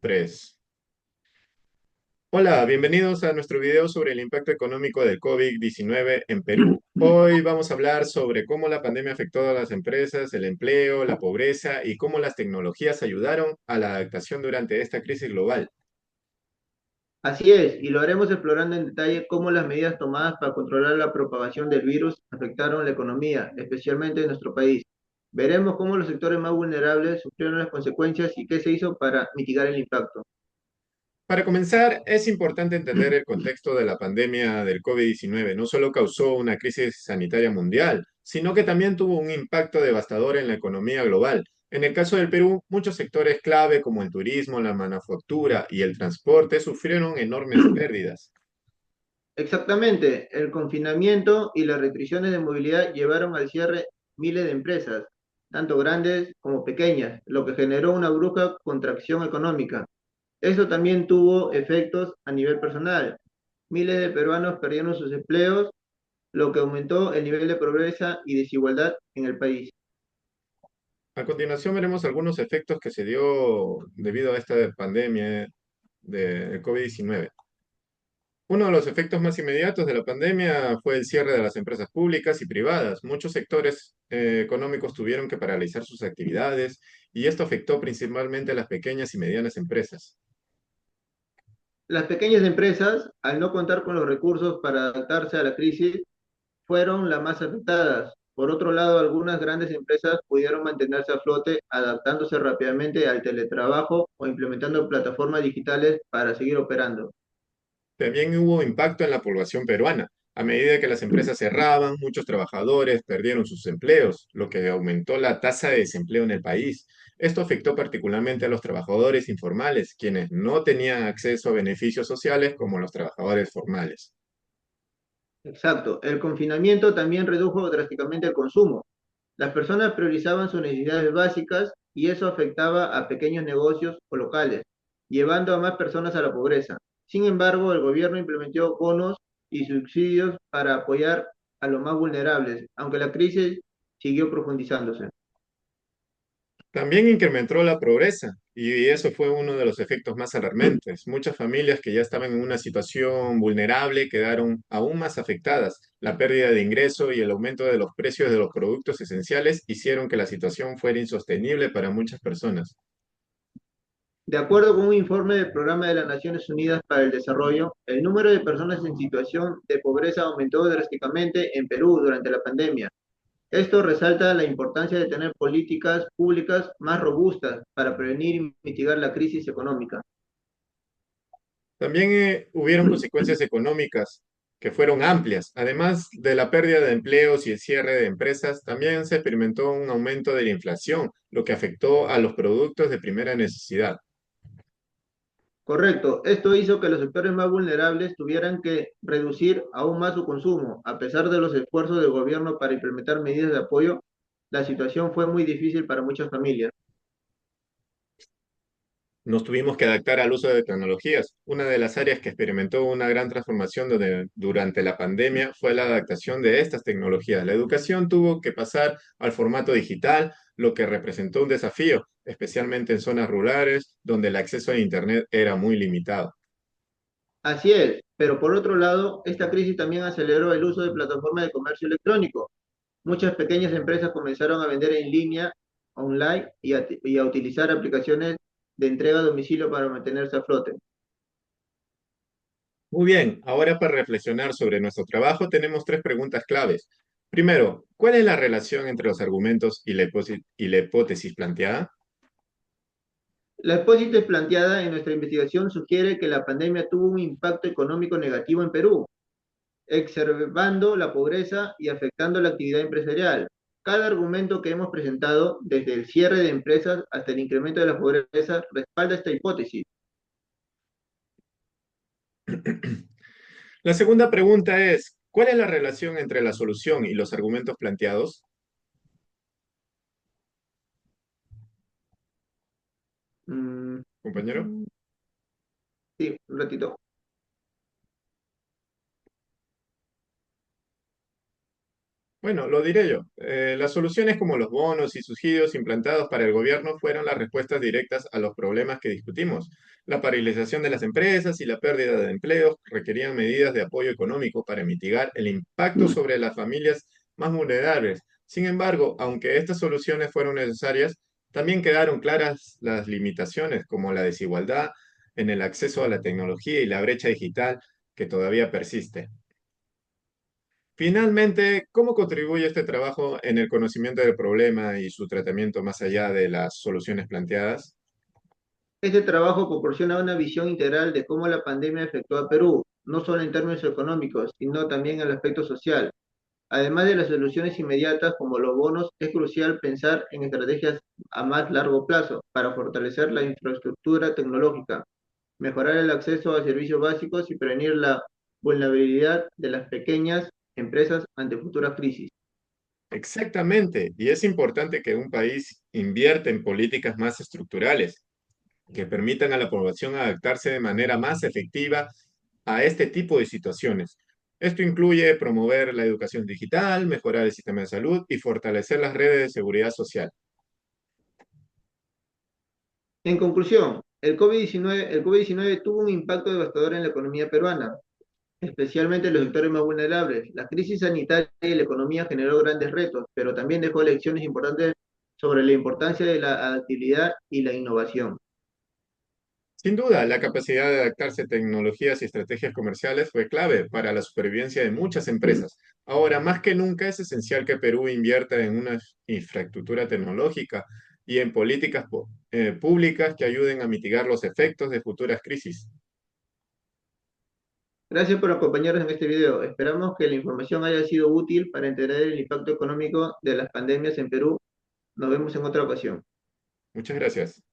Tres. Hola, bienvenidos a nuestro video sobre el impacto económico del COVID-19 en Perú. Hoy vamos a hablar sobre cómo la pandemia afectó a las empresas, el empleo, la pobreza y cómo las tecnologías ayudaron a la adaptación durante esta crisis global. Así es, y lo haremos explorando en detalle cómo las medidas tomadas para controlar la propagación del virus afectaron la economía, especialmente en nuestro país. Veremos cómo los sectores más vulnerables sufrieron las consecuencias y qué se hizo para mitigar el impacto. Para comenzar, es importante entender el contexto de la pandemia del COVID-19. No solo causó una crisis sanitaria mundial, sino que también tuvo un impacto devastador en la economía global. En el caso del Perú, muchos sectores clave como el turismo, la manufactura y el transporte sufrieron enormes pérdidas. Exactamente, el confinamiento y las restricciones de movilidad llevaron al cierre miles de empresas, tanto grandes como pequeñas, lo que generó una brusca contracción económica. Eso también tuvo efectos a nivel personal. Miles de peruanos perdieron sus empleos, lo que aumentó el nivel de pobreza y desigualdad en el país. A continuación veremos algunos efectos que se dio debido a esta pandemia de COVID-19. Uno de los efectos más inmediatos de la pandemia fue el cierre de las empresas públicas y privadas. Muchos sectores económicos tuvieron que paralizar sus actividades y esto afectó principalmente a las pequeñas y medianas empresas. Las pequeñas empresas, al no contar con los recursos para adaptarse a la crisis, fueron las más afectadas. Por otro lado, algunas grandes empresas pudieron mantenerse a flote adaptándose rápidamente al teletrabajo o implementando plataformas digitales para seguir operando. También hubo impacto en la población peruana. A medida que las empresas cerraban, muchos trabajadores perdieron sus empleos, lo que aumentó la tasa de desempleo en el país. Esto afectó particularmente a los trabajadores informales, quienes no tenían acceso a beneficios sociales como los trabajadores formales. Exacto. El confinamiento también redujo drásticamente el consumo. Las personas priorizaban sus necesidades básicas y eso afectaba a pequeños negocios o locales, llevando a más personas a la pobreza. Sin embargo, el gobierno implementó bonos y subsidios para apoyar a los más vulnerables, aunque la crisis siguió profundizándose. También incrementó la pobreza y eso fue uno de los efectos más alarmantes. Muchas familias que ya estaban en una situación vulnerable quedaron aún más afectadas. La pérdida de ingreso y el aumento de los precios de los productos esenciales hicieron que la situación fuera insostenible para muchas personas. De acuerdo con un informe del Programa de las Naciones Unidas para el Desarrollo, el número de personas en situación de pobreza aumentó drásticamente en Perú durante la pandemia. Esto resalta la importancia de tener políticas públicas más robustas para prevenir y mitigar la crisis económica. También hubieron consecuencias económicas que fueron amplias. Además de la pérdida de empleos y el cierre de empresas, también se experimentó un aumento de la inflación, lo que afectó a los productos de primera necesidad. Correcto, esto hizo que los sectores más vulnerables tuvieran que reducir aún más su consumo. A pesar de los esfuerzos del gobierno para implementar medidas de apoyo, la situación fue muy difícil para muchas familias. Nos tuvimos que adaptar al uso de tecnologías. Una de las áreas que experimentó una gran transformación durante la pandemia fue la adaptación de estas tecnologías. La educación tuvo que pasar al formato digital, lo que representó un desafío, especialmente en zonas rurales donde el acceso a Internet era muy limitado. Así es, pero por otro lado, esta crisis también aceleró el uso de plataformas de comercio electrónico. Muchas pequeñas empresas comenzaron a vender en línea, online y a utilizar aplicaciones de entrega a domicilio para mantenerse a flote. Muy bien, ahora para reflexionar sobre nuestro trabajo tenemos tres preguntas claves. Primero, ¿cuál es la relación entre los argumentos y la hipótesis planteada? La hipótesis planteada en nuestra investigación sugiere que la pandemia tuvo un impacto económico negativo en Perú, exacerbando la pobreza y afectando la actividad empresarial. Cada argumento que hemos presentado, desde el cierre de empresas hasta el incremento de la pobreza, respalda esta hipótesis. La segunda pregunta es, ¿cuál es la relación entre la solución y los argumentos planteados? Mm, Compañero. sí, un ratito. Bueno, lo diré yo. Las soluciones como los bonos y subsidios implantados para el gobierno fueron las respuestas directas a los problemas que discutimos. La paralización de las empresas y la pérdida de empleos requerían medidas de apoyo económico para mitigar el impacto sobre las familias más vulnerables. Sin embargo, aunque estas soluciones fueron necesarias, también quedaron claras las limitaciones, como la desigualdad en el acceso a la tecnología y la brecha digital que todavía persiste. Finalmente, ¿cómo contribuye este trabajo en el conocimiento del problema y su tratamiento más allá de las soluciones planteadas? Este trabajo proporciona una visión integral de cómo la pandemia afectó a Perú, no solo en términos económicos, sino también en el aspecto social. Además de las soluciones inmediatas como los bonos, es crucial pensar en estrategias a más largo plazo para fortalecer la infraestructura tecnológica, mejorar el acceso a servicios básicos y prevenir la vulnerabilidad de las pequeñas empresas ante futuras crisis. Exactamente, y es importante que un país invierta en políticas más estructurales que permitan a la población adaptarse de manera más efectiva a este tipo de situaciones. Esto incluye promover la educación digital, mejorar el sistema de salud y fortalecer las redes de seguridad social. En conclusión, el COVID-19 tuvo un impacto devastador en la economía peruana, especialmente en los sectores más vulnerables. La crisis sanitaria y la economía generó grandes retos, pero también dejó lecciones importantes sobre la importancia de la adaptabilidad y la innovación. Sin duda, la capacidad de adaptarse a tecnologías y estrategias comerciales fue clave para la supervivencia de muchas empresas. Ahora, más que nunca, es esencial que Perú invierta en una infraestructura tecnológica y en políticas públicas que ayuden a mitigar los efectos de futuras crisis. Gracias por acompañarnos en este video. Esperamos que la información haya sido útil para entender el impacto económico de las pandemias en Perú. Nos vemos en otra ocasión. Muchas gracias.